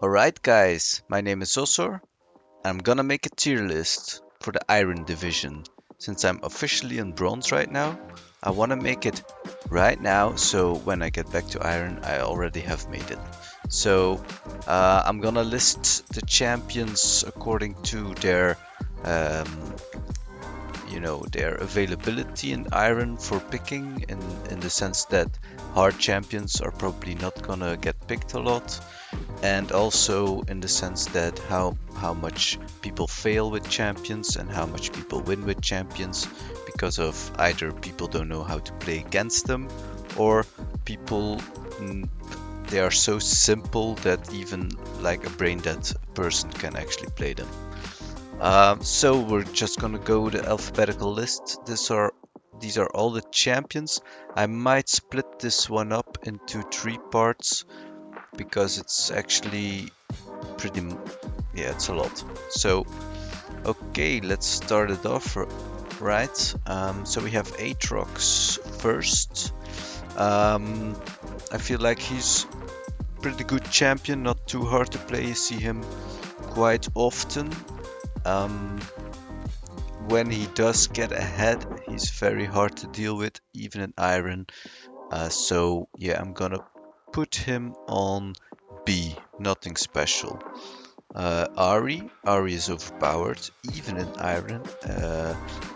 Alright guys, my name is Osor. I'm gonna make a tier list for the Iron division. Since I'm officially in Bronze right now, I wanna make it right now so when I get back to Iron I already have made it. So I'm gonna list the champions according to their um, their availability in Iron for picking in the sense that hard champions are probably not gonna get picked a lot, and also in the sense that how much people fail with champions and how much people win with champions because of either people don't know how to play against them or people they are so simple that even like a brain dead person can actually play them. So we're just gonna go the alphabetical list. These are all the champions. I might split this one up into 3 parts because it's actually yeah, it's a lot. So okay, let's start it off right. So we have Aatrox first. I feel like he's pretty good champion, not too hard to play. You see him quite often. When he does get ahead, he's very hard to deal with, even in Iron. So yeah, I'm gonna put him on B, nothing special. Ahri is overpowered, even in Iron.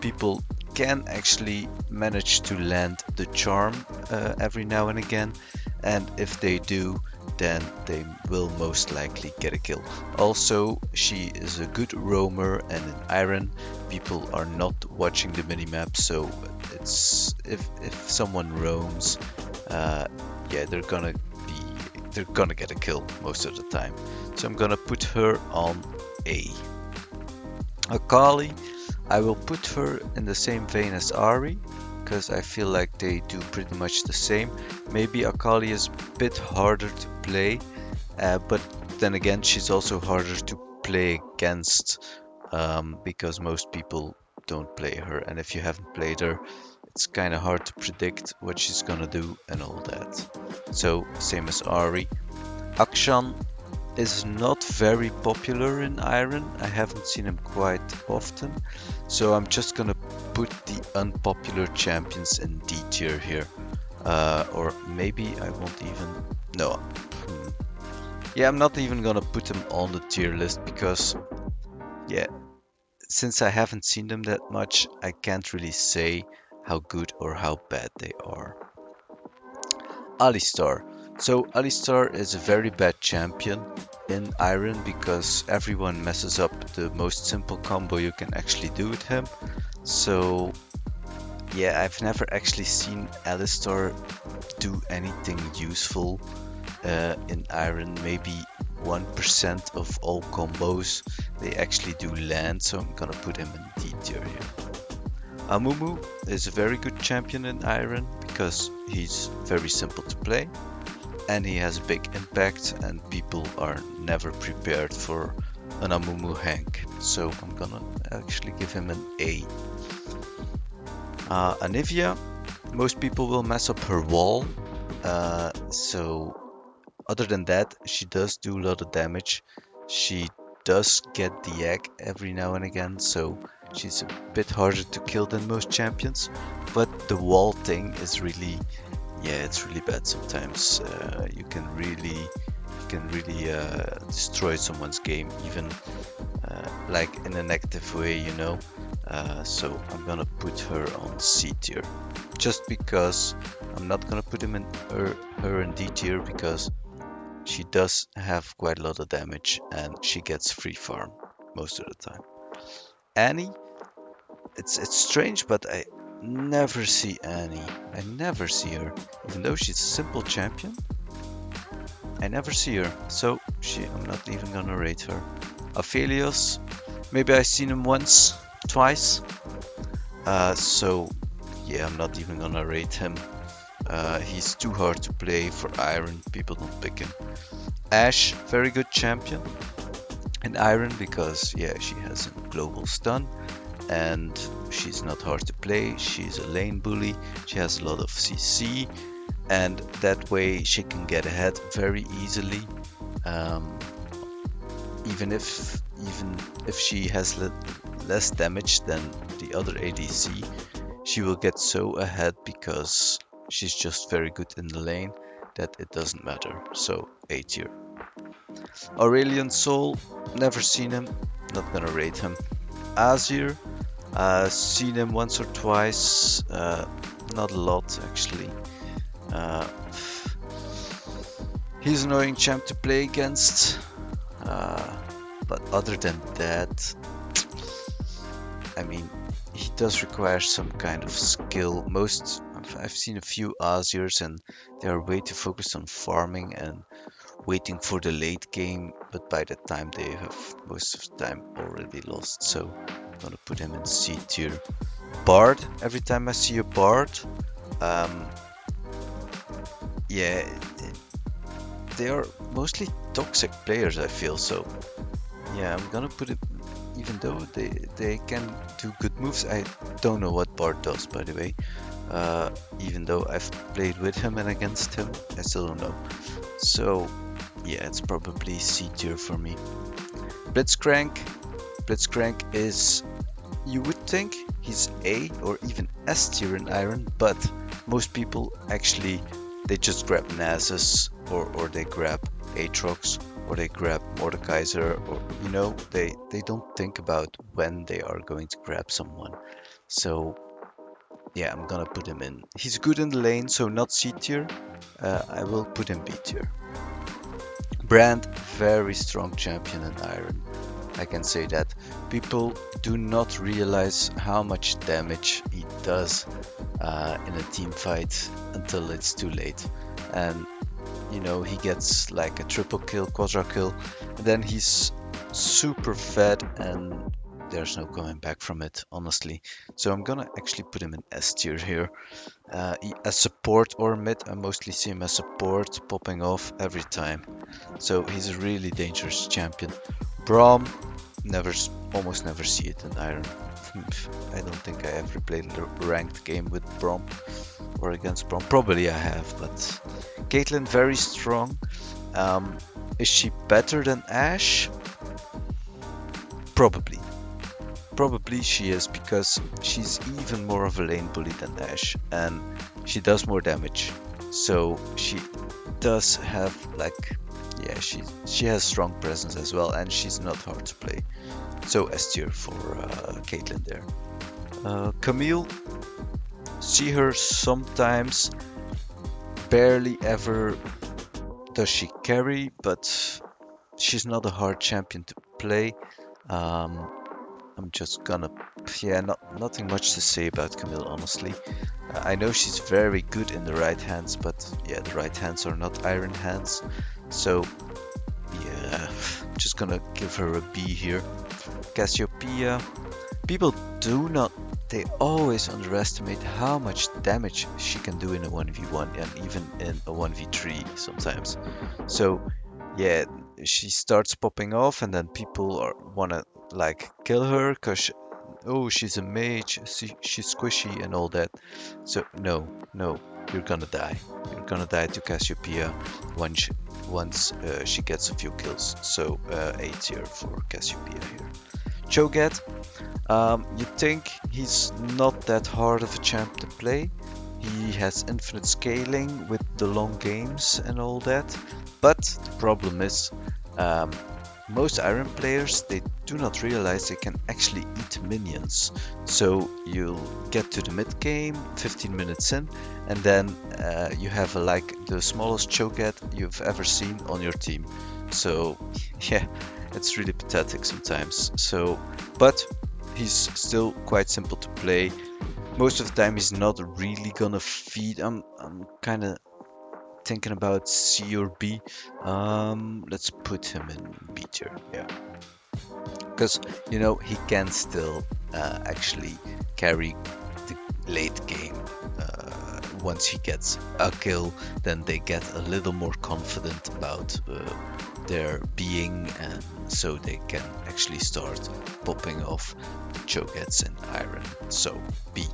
People can actually manage to land the charm every now and again, and if they do, then they will most likely get a kill. Also, she is a good roamer, and in Iron, people are not watching the minimap, so it's if someone roams, yeah, they're gonna get a kill most of the time. So I'm gonna put her on A. Akali, I will put her in the same vein as Ahri, because I feel like they do pretty much the same. Maybe Akali is a bit harder to play, but then again she's also harder to play against because most people don't play her, and if you haven't played her, it's kind of hard to predict what she's gonna do and all that. So same as Ahri. Akshan is not very popular in Iron. I haven't seen him quite often, so I'm just gonna put the unpopular champions in D tier here, or maybe I won't even. No, yeah, I'm not even gonna put them on the tier list because, yeah, since I haven't seen them that much, I can't really say how good or how bad they are. Alistar. So Alistar is a very bad champion in Iron because everyone messes up the most simple combo you can actually do with him. So yeah, I've never actually seen Alistar do anything useful in Iron. Maybe 1% of all combos they actually do land, so I'm gonna put him in D tier here. Amumu is a very good champion in Iron because he's very simple to play and he has a big impact, and people are never prepared for an Amumu Hank, so I'm gonna actually give him an A. Anivia, most people will mess up her wall, so other than that, she does do a lot of damage. She does get the egg every now and again, so she's a bit harder to kill than most champions, but the wall thing is really, yeah, it's really bad sometimes. You can really destroy someone's game, even like in a negative way, you know. So I'm gonna put her on C tier, just because I'm not gonna put him in her in D tier because she does have quite a lot of damage and she gets free farm most of the time. Annie, it's strange, but I never see Annie. I never see her, even though she's a simple champion. I never see her, so I'm not even gonna rate her. Aphelios, maybe I've seen him once, twice. So yeah, I'm not even gonna rate him. He's too hard to play for Iron, people don't pick him. Ashe, very good champion in Iron because, yeah, she has a global stun and she's not hard to play. She's a lane bully, she has a lot of CC, and that way she can get ahead very easily. even if she has less damage than the other ADC, she will get so ahead because she's just very good in the lane that it doesn't matter. So A tier. Aurelion Sol, never seen him, not gonna rate him. Azir, seen him once or twice, not a lot actually. He's an annoying champ to play against, but other than that, I mean, he does require some kind of skill. I've seen a few Azirs and they are way too focused on farming and waiting for the late game, but by that time they have most of the time already lost, so I'm gonna put him in C tier. Bard, every time I see a Bard, yeah, they are mostly toxic players, I feel, so yeah, I'm gonna put it, even though they can do good moves. I don't know what Bard does, by the way, even though I've played with him and against him, I still don't know. So yeah, it's probably C tier for me. Blitzcrank is, you would think he's A or even S tier in Iron, but most people actually, they just grab Nasus or they grab Aatrox or they grab Kaiser, or you know, they don't think about when they are going to grab someone. So yeah, I'm gonna put him in. He's good in the lane, so not C tier. I will put him B tier. Brand, very strong champion in Iron. I can say that. People do not realize how much damage he does in a team fight until it's too late. And you know, he gets like a triple kill, quadra kill, and then he's super fed and there's no coming back from it, honestly. So I'm gonna actually put him in S tier here. As support or mid, I mostly see him as support, popping off every time. So he's a really dangerous champion. Braum, almost never see it in Iron. I don't think I ever played a ranked game with Braum or against Braum. Probably I have, but Caitlyn, very strong. Is she better than Ashe? Probably. Probably she is, because she's even more of a lane bully than Ashe, and she does more damage. So she does have like, yeah, she has strong presence as well, and she's not hard to play. So S tier for Caitlyn there. Camille, see her sometimes, barely ever does she carry, but she's not a hard champion to play. I'm just gonna, yeah, nothing much to say about Camille, honestly. I know she's very good in the right hands, but yeah, the right hands are not Iron hands. So yeah, I'm just gonna give her a B here. Cassiopeia, people they always underestimate how much damage she can do in a 1v1 and even in a 1v3 sometimes. So yeah, she starts popping off and then people wanna like kill her because she's a mage, she's squishy and all that. So no, you're gonna die. You're gonna die to Cassiopeia once she gets a few kills. So A tier for Cassiopeia here. Cho'Gath, you think he's not that hard of a champ to play. He has infinite scaling with the long games and all that. But the problem is, most Iron players, they do not realize they can actually eat minions. So you'll get to the mid game, 15 minutes in, and then you have like the smallest Cho'Gath you've ever seen on your team. So yeah, it's really pathetic sometimes. So, but he's still quite simple to play. Most of the time he's not really gonna feed. I'm kind of thinking about C or B. Let's put him in B tier, yeah, because you know he can still actually carry the late game. Once he gets a kill, then they get a little more confident about their being, and so they can actually start popping off the Cho'Gaths in Iron. So B.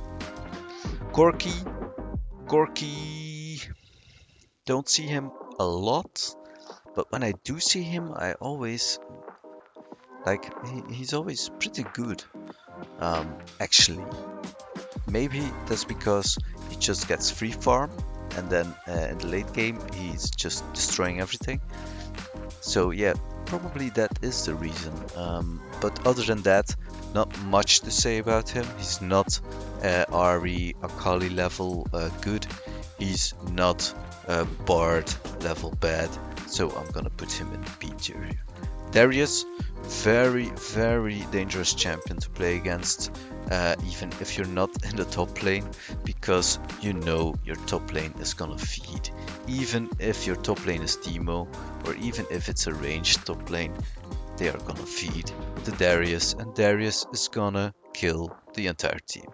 Corki, don't see him a lot, but when I do see him, I always Like, he's always pretty good, actually. Maybe that's because he just gets free farm, and then in the late game he's just destroying everything. So yeah, probably that is the reason. But other than that, not much to say about him. He's not Ahri Akali level good. He's not Bard level bad. So I'm gonna put him in B tier here. Darius, very, very dangerous champion to play against, even if you're not in the top lane, because you know your top lane is gonna feed. Even if your top lane is Teemo, or even if it's a ranged top lane, they are gonna feed the Darius, and Darius is gonna kill the entire team.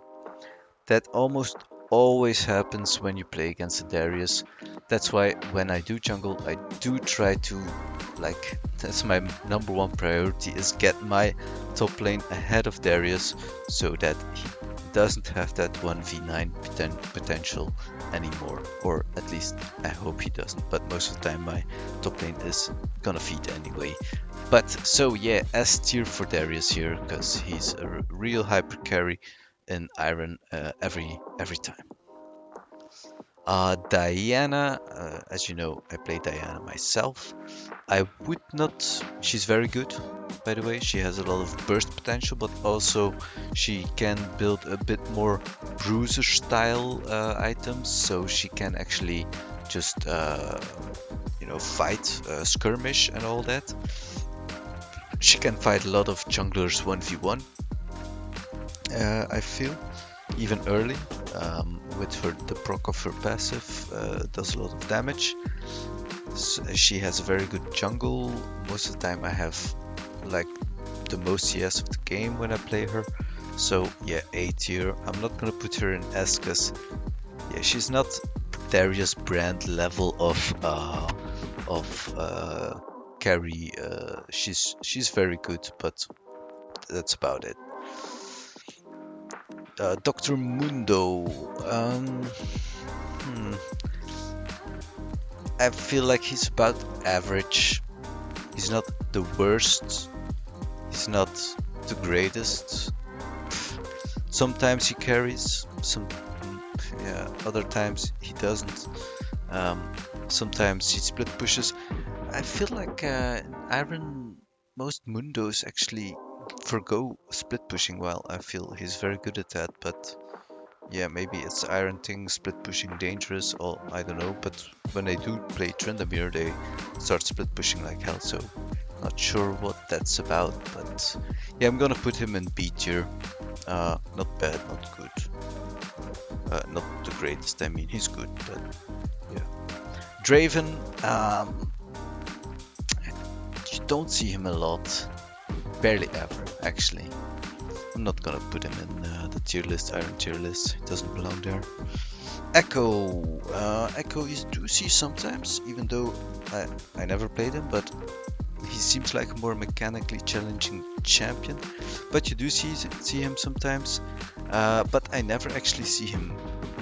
That almost always happens when you play against a Darius. That's why when I do jungle, I do try to, like, that's my number one priority, is get my top lane ahead of Darius, so that he doesn't have that 1v9 potential anymore. Or at least I hope he doesn't, but most of the time my top lane is gonna feed anyway. But so yeah, S tier for Darius here, because he's a real hyper carry in Iron every time. Diana, as you know, I play Diana myself. I would not, she's very good, by the way. She has a lot of burst potential, but also she can build a bit more bruiser style items, so she can actually just fight, skirmish and all that. She can fight a lot of junglers 1v1, I feel, even early. With the proc of her passive, does a lot of damage. So she has a very good jungle. Most of the time I have like the most CS of the game when I play her. So yeah, A tier. I'm not gonna put her in S because yeah, she's not Darius brand level of carry. She's very good, but that's about it. Dr. Mundo. I feel like he's about average. He's not the worst. He's not the greatest. Sometimes he carries. Other times he doesn't. Sometimes he split pushes. I feel like in Iron, most Mundos actually forgo split pushing well. I feel he's very good at that, but yeah, maybe it's Iron thing, split pushing dangerous, or I don't know. But when they do play Tryndamere, they start split pushing like hell, so not sure what that's about. But yeah, I'm gonna put him in B tier. Not bad, not good. Not the greatest, I mean, he's good, but yeah. Draven, you don't see him a lot. Barely ever, actually. I'm not gonna put him in the tier list, Iron tier list. He doesn't belong there. Echo. Echo is juicy sometimes, even though I never played him, but he seems like a more mechanically challenging champion. But you do see him sometimes. But I never actually see him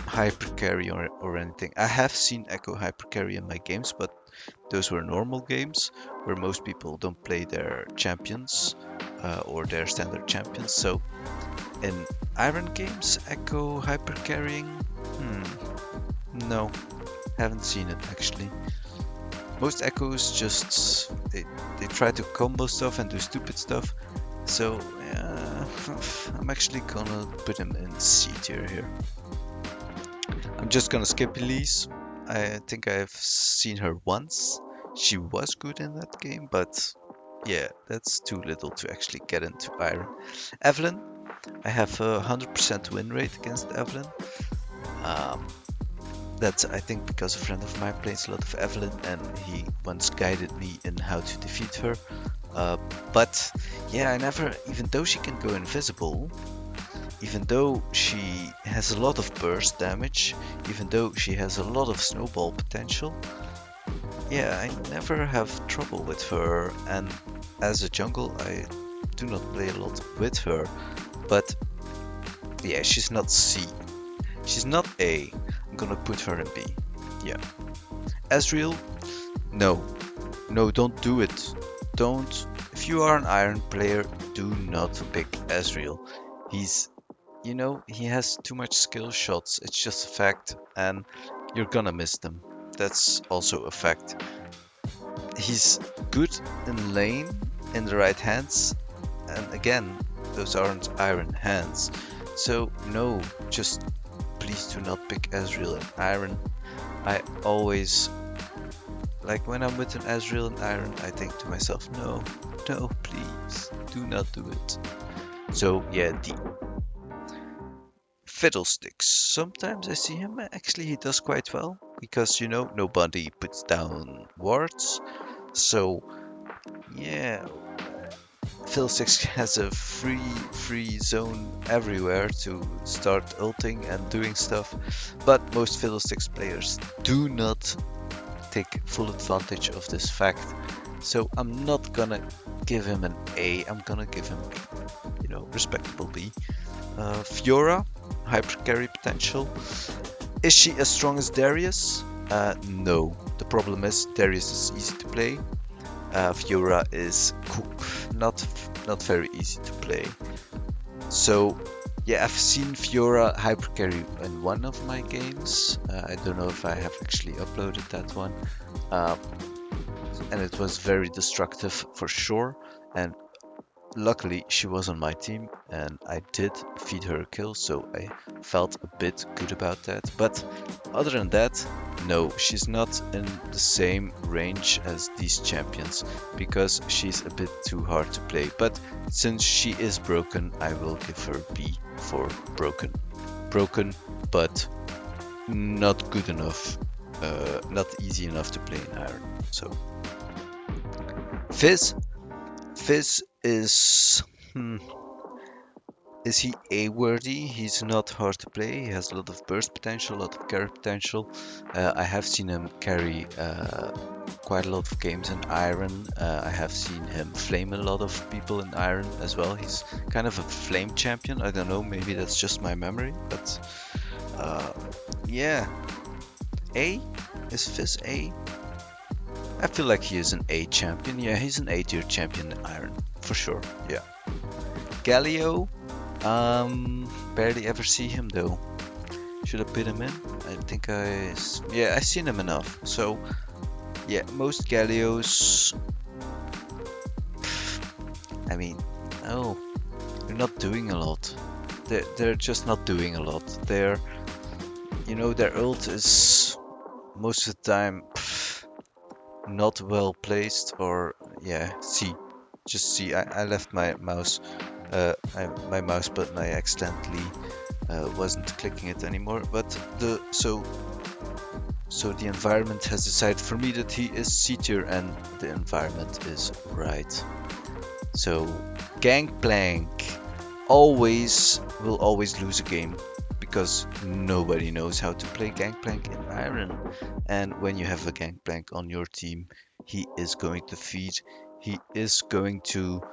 hyper carry or anything. I have seen Echo hyper carry in my games, but those were normal games where most people don't play their champions or their standard champions. So in Iron games, Echo hyper carrying? No, haven't seen it actually. Most Echoes just they try to combo stuff and do stupid stuff. So I'm actually gonna put him in C tier here. I'm just gonna skip Elise. I think I've seen her once. She was good in that game, but yeah, that's too little to actually get into Iron. Evelyn, I have a 100% win rate against Evelyn. That's, I think, because a friend of mine plays a lot of Evelyn and he once guided me in how to defeat her. But yeah, I never, even though she can go invisible, even though she has a lot of burst damage, even though she has a lot of snowball potential, yeah, I never have trouble with her. And as a jungle, I do not play a lot with her. But yeah, she's not C. She's not A. I'm gonna put her in B. Yeah. Ezreal? No, don't do it. Don't. if you are an Iron player, do not pick Ezreal. He's, you know, he has too much skill shots. It's just a fact, and you're gonna miss them. That's also a fact. He's good in lane, in the right hands, and again, those aren't Iron hands. So no, just please do not pick Ezreal and Iron. I always, like when I'm with an Ezreal and Iron, I think to myself, no, please, do not do it. So yeah, D. Fiddlesticks. Sometimes I see him, actually he does quite well, because you know, nobody puts down wards. So yeah, Fiddlesticks has a free zone everywhere to start ulting and doing stuff, but most Fiddlesticks players do not take full advantage of this fact. So I'm not gonna give him an A, I'm gonna give him, you know, respectable B. Fiora, hyper carry potential. Is she as strong as Darius? No. The problem is Darius is easy to play. Fiora is not very easy to play. So yeah, I've seen Fiora hypercarry in one of my games. I don't know if I have actually uploaded that one. And it was very destructive for sure. And luckily she was on my team and I did feed her a kill, so I felt a bit good about that. But other than that, no, she's not in the same range as these champions because she's a bit too hard to play. But since she is broken, I will give her B for broken. Broken, but not good enough, not easy enough to play in Iron. So Fizz. Fizz is he A-worthy? He's not hard to play. He has a lot of burst potential, a lot of carry potential. I have seen him carry quite a lot of games in Iron. I have seen him flame a lot of people in Iron as well. He's kind of a flame champion. I don't know, maybe that's just my memory, but yeah. A? Is Fizz A? I feel like he is an A champion. Yeah, he's an A tier champion in Iron, for sure. Yeah. Galio, barely ever see him though. Should I put him in? I think I've seen him enough. So yeah, most Galios, I mean, no, they're not doing a lot. They're just not doing a lot. They're, you know, their ult is most of the time not well placed, or yeah, C. Just see, I left my mouse, my mouse button. I accidentally wasn't clicking it anymore. But so the environment has decided for me that he is C tier, and the environment is right. So Gangplank will always lose a game because nobody knows how to play Gangplank in Iron. And when you have a Gangplank on your team, he is going to feed. He is going to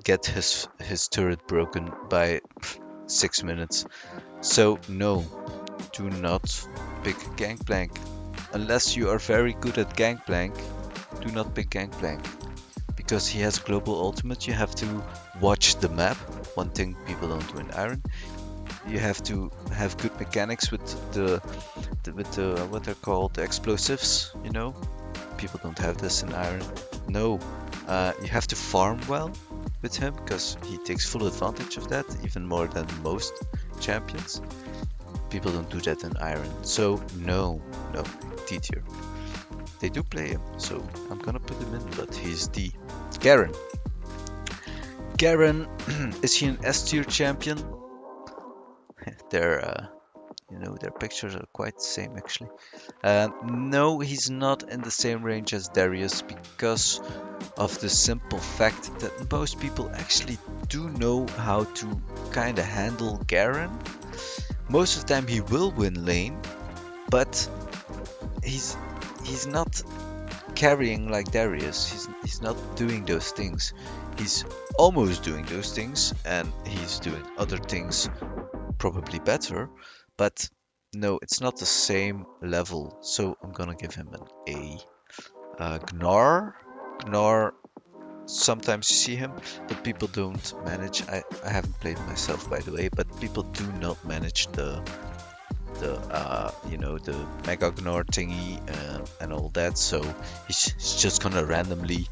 get his turret broken by 6 minutes. So no, do not pick Gangplank. Unless you are very good at Gangplank, do not pick Gangplank. Because he has global ultimate, you have to watch the map. One thing people don't do in Iron. You have to have good mechanics with the what they're called, the explosives, you know? People don't have this in Iron. No, you have to farm well with him because he takes full advantage of that, even more than most champions. People don't do that in Iron. So no, D tier. They do play him, so I'm gonna put him in, but he's D. Garen. Garen, is he an S tier champion? Their pictures are quite the same actually. No, he's not in the same range as Darius because of the simple fact that most people actually do know how to kind of handle Garen. Most of the time he will win lane, but he's not carrying like Darius. He's not doing those things. He's almost doing those things, and he's doing other things probably better, but no, it's not the same level, so I'm gonna give him an A. Gnar, sometimes you see him, but people don't manage. I haven't played myself, by the way, but people do not manage the Mega Gnar thingy and all that. So he's just gonna randomly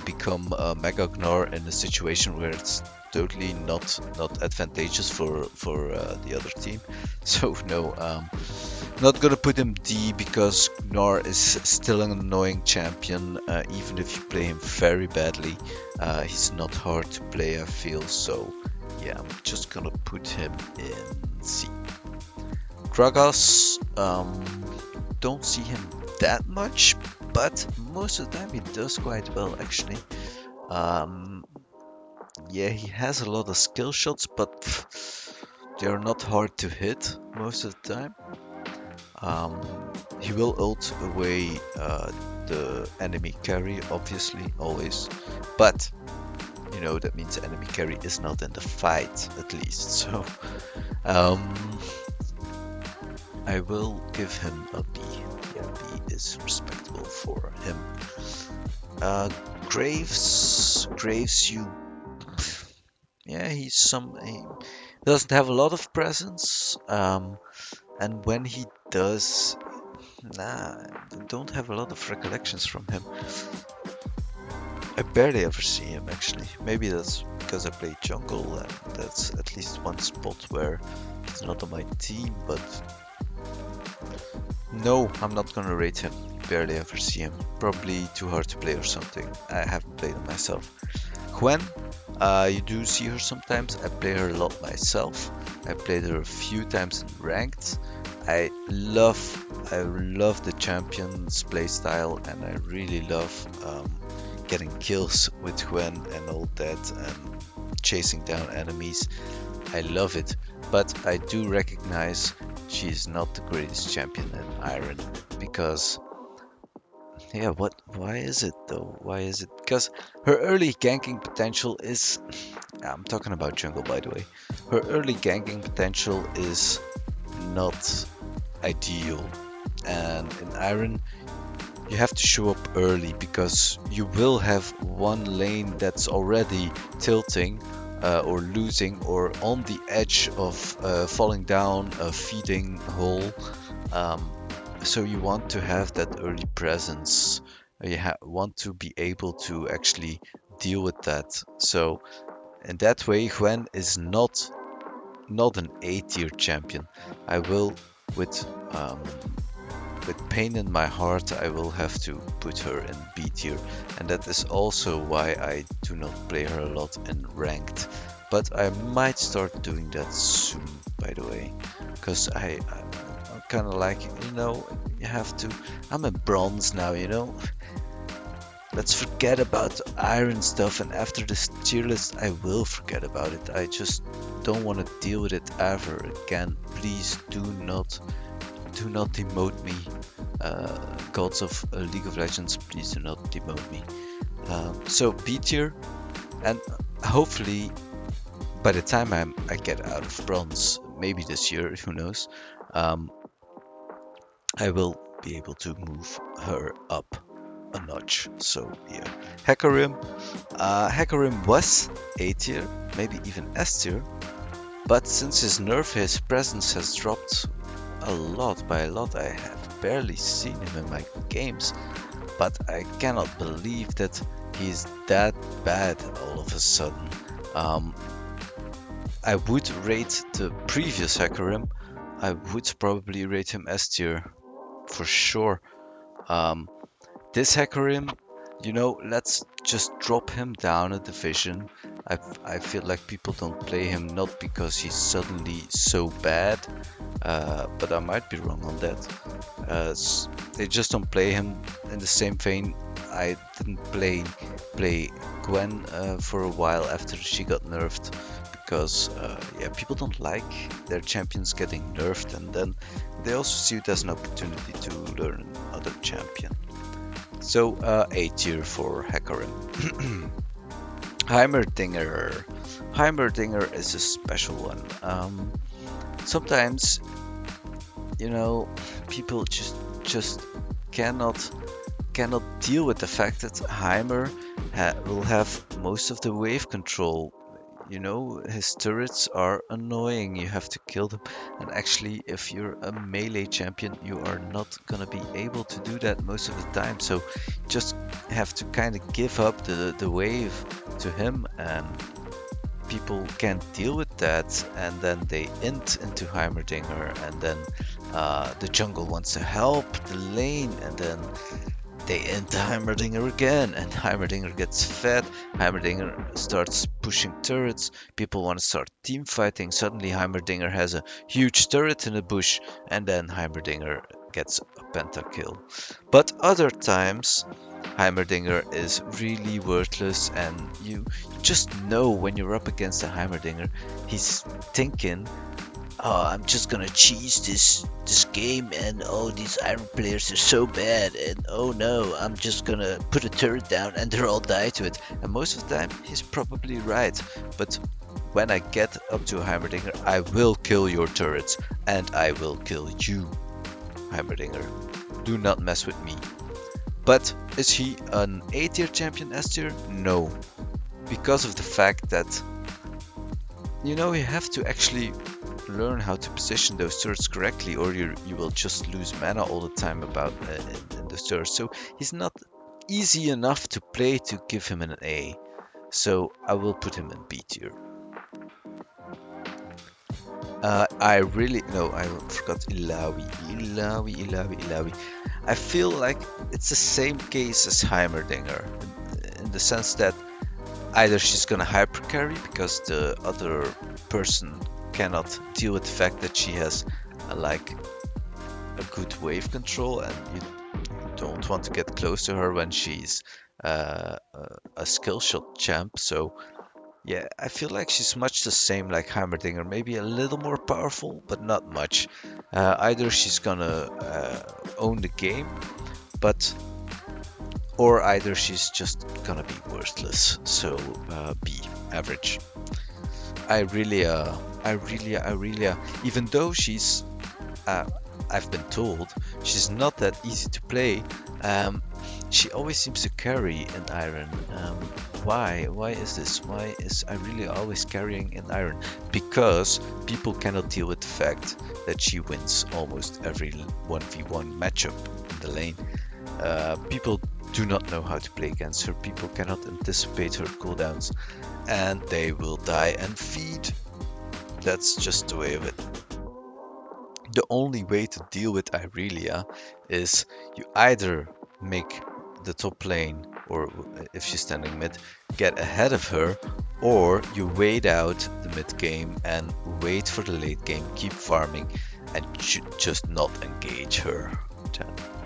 become a Mega Gnar in a situation where it's totally not advantageous for the other team. So no, not gonna put him D because Gnar is still an annoying champion, even if you play him very badly. He's not hard to play, I feel. So yeah, I'm just gonna put him in C. Gragas, don't see him that much, but most of the time he does quite well actually. Yeah, he has a lot of skill shots, but they are not hard to hit most of the time. He will ult away the enemy carry, obviously, always, but you know that means enemy carry is not in the fight, at least. So I will give him a B. Yeah, B is respectable for him. Graves, yeah, he doesn't have a lot of presence, and when he does, I don't have a lot of recollections from him. I barely ever see him actually. Maybe that's because I play jungle, and that's at least one spot where he's not on my team, but no, I'm not gonna rate him. Barely ever see him. Probably too hard to play or something. I haven't played him myself. Gwen, you do see her sometimes. I play her a lot myself. I played her a few times in ranked. I love the champion's playstyle, and I really love getting kills with Gwen and all that, and chasing down enemies. I love it, but I do recognize she's not the greatest champion in Iron, because yeah, why is it though? Why is it? Because her early ganking potential is, I'm talking about jungle by the way, her early ganking potential is not ideal, and in Iron you have to show up early because you will have one lane that's already tilting or losing or on the edge of falling down a feeding hole. So you want to have that early presence. You want to be able to actually deal with that. So in that way, Gwen is not an A tier champion. I will, with pain in my heart, I will have to put her in B tier, and that is also why I do not play her a lot in ranked. But I might start doing that soon, by the way, because I'm kind of like, you have to. I'm in bronze now, Let's forget about Iron stuff, and after this tier list, I will forget about it. I just don't want to deal with it ever again. Please do not demote me. Gods of League of Legends, please do not demote me. So B tier, and hopefully by the time I get out of bronze, maybe this year, who knows, I will be able to move her up a notch. So yeah, Hecarim was A tier, maybe even S tier, but since his nerf, his presence has dropped a lot. By a lot, I have barely seen him in my games, but I cannot believe that he's that bad all of a sudden. I would rate the previous Hecarim. I would probably rate him S tier for sure. This Hecarim, let's just drop him down a division. I feel like people don't play him not because he's suddenly so bad, but I might be wrong on that. They just don't play him in the same vein. I didn't play Gwen for a while after she got nerfed, because people don't like their champions getting nerfed, and then they also see it as an opportunity to learn another champion. So A tier for Hecarim. Heimerdinger. Heimerdinger is a special one. Sometimes, people just cannot deal with the fact that Heimer will have most of the wave control. You know, his turrets are annoying. You have to kill them. And actually, if you're a melee champion, you are not gonna be able to do that most of the time. So you just have to kind of give up the wave to him, and people can't deal with that. And then they int into Heimerdinger, and then the jungle wants to help the lane, and then they end Heimerdinger again, and Heimerdinger gets fed. Heimerdinger starts pushing turrets. People want to start team fighting. Suddenly, Heimerdinger has a huge turret in the bush, and then Heimerdinger gets a pentakill. But other times, Heimerdinger is really worthless, and you just know when you're up against a Heimerdinger, he's thinking, oh, I'm just gonna cheese this game, and oh, these Iron players are so bad, and oh no, I'm just gonna put a turret down and they'll all die to it. And most of the time, he's probably right. But when I get up to a Heimerdinger, I will kill your turrets, and I will kill you, Heimerdinger. Do not mess with me. But is he an A tier champion, S tier? No. Because of the fact that, you know, you have to actually learn how to position those turrets correctly, or you will just lose mana all the time about in the turrets. So he's not easy enough to play to give him an A. So I will put him in B tier. I forgot Ilawi. I feel like it's the same case as Heimerdinger, in the sense that either she's gonna hyper carry because the other person cannot deal with the fact that she has like a good wave control, and you don't want to get close to her when she's a skill shot champ. So yeah, I feel like she's much the same like Heimerdinger, maybe a little more powerful, but not much. Either she's gonna own the game, or either she's just gonna be worthless. So B, average. Irelia, even though she's, I've been told, she's not that easy to play. She always seems to carry in Iron. Why? Why is this? Why is Irelia always carrying in Iron? Because people cannot deal with the fact that she wins almost every 1v1 matchup in the lane. People do not know how to play against her. People cannot anticipate her cooldowns, and they will die and feed. That's just the way of it. The only way to deal with Irelia is you either make the top lane, or if she's standing mid, get ahead of her, or you wait out the mid game and wait for the late game, keep farming, and just not engage her.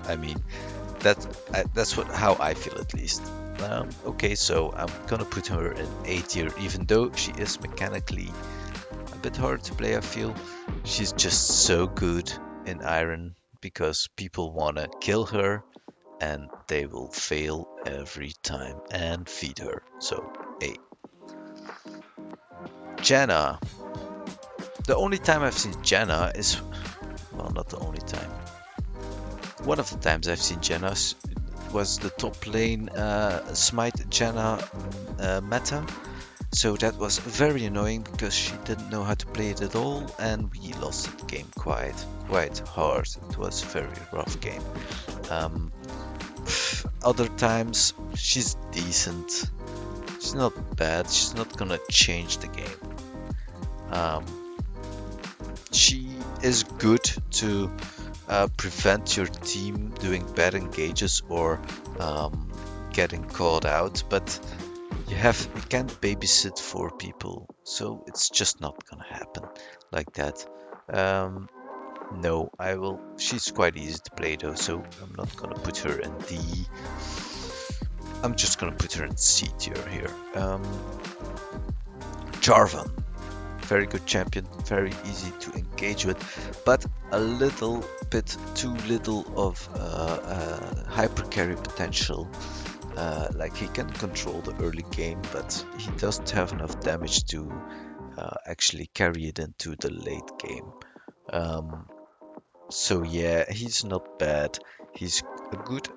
I mean, that's how I feel, at least. Okay, so I'm gonna put her in A tier, even though she is mechanically a bit hard to play. I feel she's just so good in Iron because people wanna kill her, and they will fail every time and feed her. So A. Janna. The only time I've seen Janna is, well, not the only time. One of the times I've seen Janna was the top lane smite Janna meta. So that was very annoying because she didn't know how to play it at all, and we lost the game quite hard. It was a very rough game. Other times she's decent. She's not bad. She's not gonna change the game. She is good to prevent your team doing bad engages or getting caught out, but you can't babysit 4 people, so it's just not gonna happen like that. No, she's quite easy to play though, so I'm not gonna put her in D. I'm just gonna put her in C tier here. Jarvan, very good champion, very easy to engage with, but a little bit too little of hyper carry potential. Like, he can control the early game, but he doesn't have enough damage to actually carry it into the late game. So yeah, he's not bad. He's a good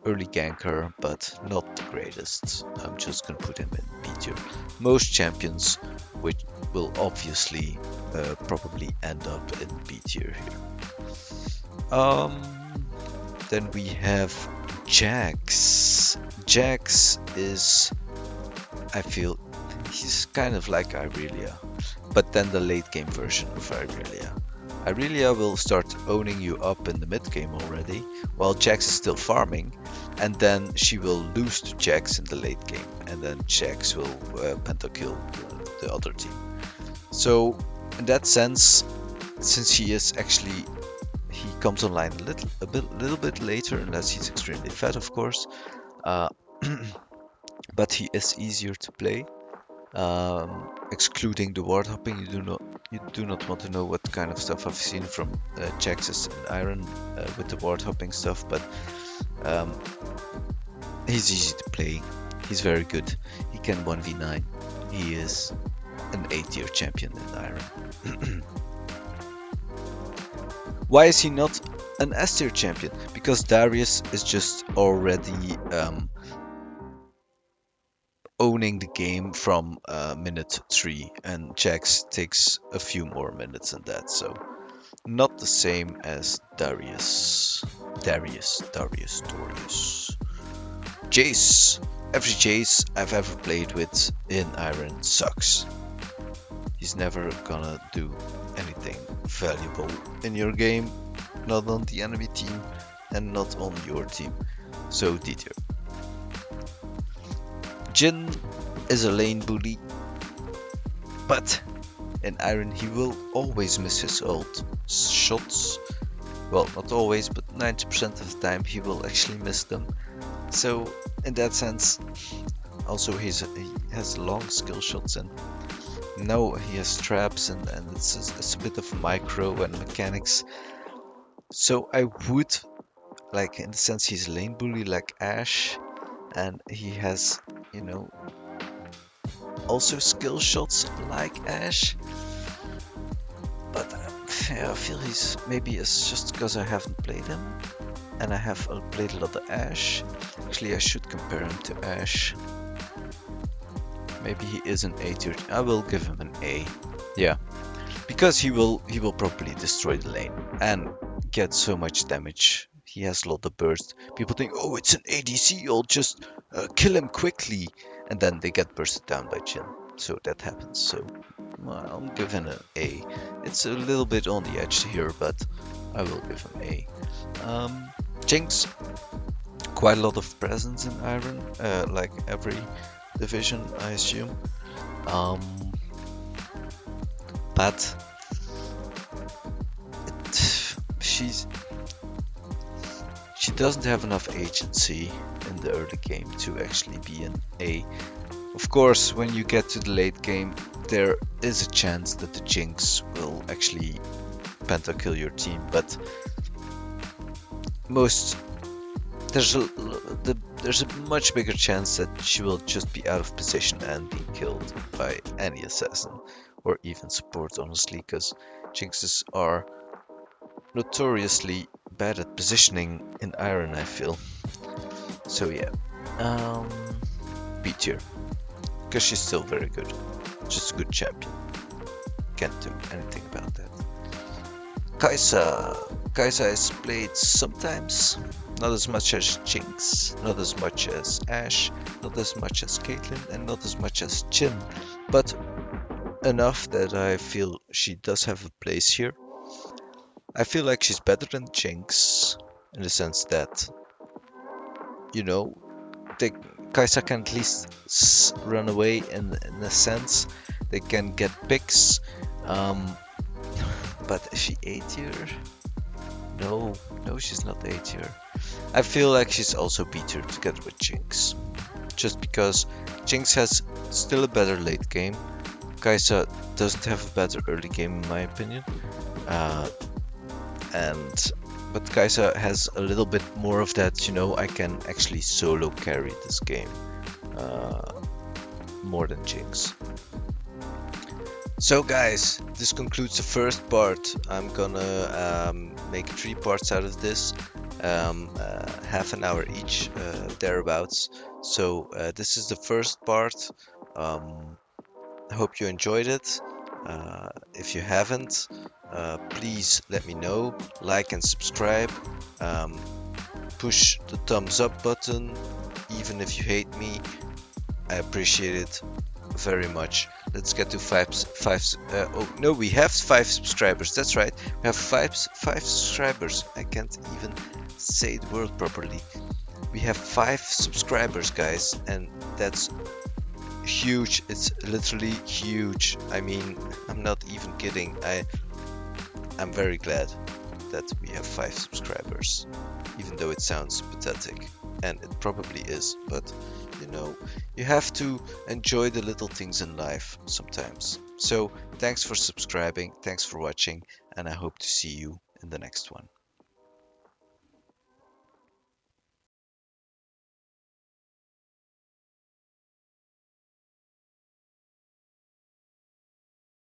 early ganker, but not the greatest. I'm just gonna put him in B tier. Most champions, which will obviously probably end up in B tier here. Then we have Jax. Jax is, I feel, he's kind of like Irelia, but then the late game version of Irelia. Irelia will start owning you up in the mid game already, while Jax is still farming, and then she will lose to Jax in the late game, and then Jax will pentakill the other team. So in that sense, since he comes online a little bit later, unless he's extremely fat, of course, but he is easier to play. Excluding the ward hopping, you do not want to know what kind of stuff I've seen from Jax's and Iron with the ward hopping stuff, but he's easy to play. He's very good. He can 1v9. He is an A tier champion in Iron. Why is he not an S tier champion? Because Darius is just already owning the game from minute 3, and Jax takes a few more minutes than that, so not the same as Darius. Jace. Every Jace I've ever played with in Iron sucks. He's never gonna do anything valuable in your game, not on the enemy team and not on your team, so D tier. Jhin is a lane bully, but in Iron he will always miss his ult shots. Well, not always, but 90% of the time he will actually miss them. So in that sense, also he has long skill shots, and now he has traps, and it's a bit of micro and mechanics. So I would, like, in the sense he's a lane bully like Ashe, and he has, you know, also skill shots like Ashe, but yeah, I feel maybe it's just because I haven't played him, and I have played a lot of Ashe. Actually, I should compare him to Ashe. Maybe he is an A tier. I will give him an A. Yeah, because he will probably destroy the lane and get so much damage. He has a lot of burst. People think, oh, it's an ADC, I'll just kill him quickly. And then they get bursted down by Jhin. So that happens. So I'm giving an A. It's a little bit on the edge here, but I will give him A. Jinx. Quite a lot of presence in Iron. Like every division, I assume. But she doesn't have enough agency in the early game to actually be an A. Of course, when you get to the late game, there is a chance that the Jinx will actually pentakill your team, but there's a much bigger chance that she will just be out of position and be killed by any assassin or even support, honestly, because Jinxes are notoriously bad at positioning in Iron, I feel. So yeah, B tier, because she's still very good, just a good champion. Can't do anything about that. Kaiser is played sometimes, not as much as Jinx, not as much as Ashe, not as much as Caitlyn, and not as much as Jhin, but enough that I feel she does have a place here. I feel like she's better than Jinx in the sense that, you know, Kaiser can at least run away in a sense. They can get picks. But is she A tier? No, she's not A tier. I feel like she's also B tier together with Jinx. Just because Jinx has still a better late game. Kaiser doesn't have a better early game in my opinion. But Kaiser has a little bit more of that, you know, I can actually solo carry this game more than Jinx. So guys, this concludes the first part. I'm gonna make 3 parts out of this. half an hour each, thereabouts. So this is the first part. I hope you enjoyed it. If you haven't, please let me know. Like and subscribe. Push the thumbs up button, even if you hate me. I appreciate it very much. Let's get to oh no, we have 5 subscribers. That's right, we have five subscribers. I can't even say the word properly. We have 5 subscribers, guys, and that's huge. It's literally huge. I mean, I'm not even kidding. I'm very glad that we have 5 subscribers, even though it sounds pathetic, and it probably is, but you know, you have to enjoy the little things in life sometimes. So thanks for subscribing, thanks for watching, and I hope to see you in the next one.